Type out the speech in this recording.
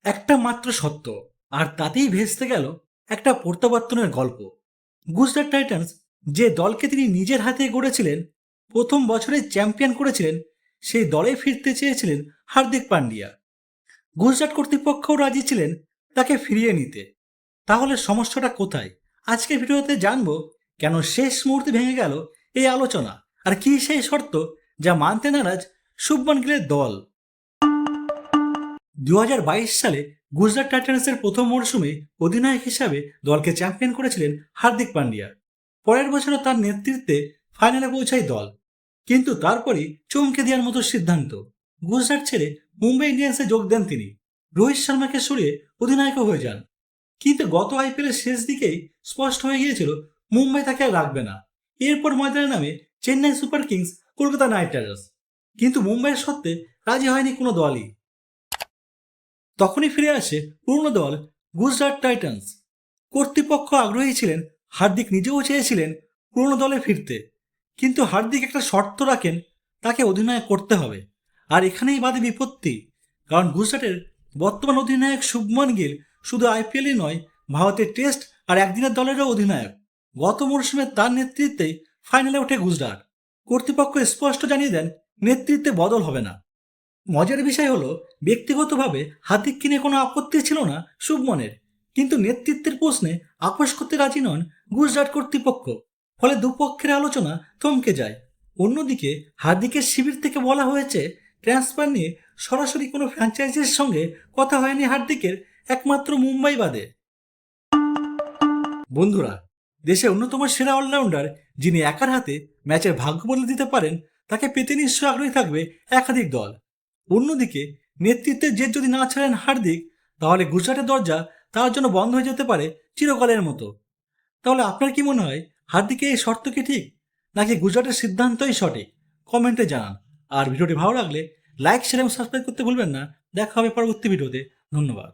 একটা মাত্র সত্য, আর তাতেই ভেস্তে গেল একটা প্রত্যাবর্তনের গল্প। গুজরাট টাইটান্স, যে দলকে তিনি নিজের হাতে গড়েছিলেন, প্রথম বছরে চ্যাম্পিয়ন করেছিলেন, সেই দলে ফিরতে চেয়েছিলেন হার্দিক পান্ডিয়া। গুজরাট কর্তৃপক্ষও রাজি ছিলেন তাকে ফিরিয়ে নিতে। তাহলে সমস্যাটা কোথায়? আজকের ভিডিওতে জানবো কেন শেষ মুহূর্তে ভেঙে গেল এই আলোচনা, আর কি সেই শর্ত যা মানতে নারাজ শুভমান গিলের দল। 2022 সালে গুজরাট টাইটান্সের প্রথম মরশুমে অধিনায়ক হিসাবে দলকে চ্যাম্পিয়ন করেছিলেন হার্দিক পান্ডিয়া। পরের বছরও তার নেতৃত্বে ফাইনালে পৌঁছায় দল, কিন্তু তারপরই চমকে দেওয়ার মতো সিদ্ধান্ত। গুজরাট ছেড়ে মুম্বাই ইন্ডিয়ান্সে যোগ দেন তিনি। রোহিত শর্মাকে সরিয়ে অধিনায়কও হয়ে যান। কিন্তু গত আইপিএলের শেষ দিকেই স্পষ্ট হয়ে গিয়েছিল মুম্বাই তাকে আর রাখবে না। এরপর ময়দানে নামে Chennai Super Kings, Kolkata Knight Riders, কিন্তু মুম্বাইয়ের সত্ত্বে রাজি হয়নি কোনো দলই। তখনই ফিরে আসে পুরনো দল গুজরাট টাইটান্স। কর্তৃপক্ষ আগ্রহী ছিলেন, হার্দিক নিজেও চেয়েছিলেন পুরনো দলে ফিরতে, কিন্তু হার্দিক একটা শর্ত রাখেন, তাকে অধিনায়ক করতে হবে। আর এখানেই বাধে বিপত্তি, কারণ গুজরাটের বর্তমান অধিনায়ক শুভমান গিল শুধু আইপিএলই নয়, ভারতের টেস্ট আর একদিনের দলেরও অধিনায়ক। গত মরশুমে তার নেতৃত্বেই ফাইনালে ওঠে গুজরাট। কর্তৃপক্ষ স্পষ্ট জানিয়ে দেন নেতৃত্বে বদল হবে না। মজার বিষয় হলো, ব্যক্তিগতভাবে হার্দিককে নিয়ে কোনো আপত্তি ছিল না শুভমনের, কিন্তু নেতৃত্বের প্রশ্নে আপোষ করতে রাজি নন গুজরাট কর্তৃপক্ষ। ফলে দুপক্ষের আলোচনা থমকে যায়। অন্যদিকে হার্দিকের শিবির থেকে বলা হয়েছে ট্রান্সফার নিয়ে সরাসরি কোনো ফ্র্যাঞ্চাইজির সঙ্গে কথা হয়নি হার্দিকের, একমাত্র মুম্বাই বাদে। বন্ধুরা, দেশে অন্যতম সেরা অলরাউন্ডার, যিনি একার হাতে ম্যাচের ভাগ্য বদলে দিতে পারেন, তাকে পেতে নিশ্চয়ই আগ্রহী থাকবে একাধিক দল। অন্যদিকে নেতৃত্বের জেদ যদি না ছাড়েন হার্দিক, তাহলে গুজরাটের দরজা তার জন্য বন্ধ হয়ে যেতে পারে চিরকালের মতো। তাহলে আপনার কি মনে হয়, হার্দিকের এই শর্ত কি ঠিক, নাকি গুজরাটের সিদ্ধান্তই সঠিক? কমেন্টে জানান। আর ভিডিওটি ভালো লাগলে লাইক, শেয়ার এবং সাবস্ক্রাইব করতে ভুলবেন না। দেখা হবে পরবর্তী ভিডিওতে। ধন্যবাদ।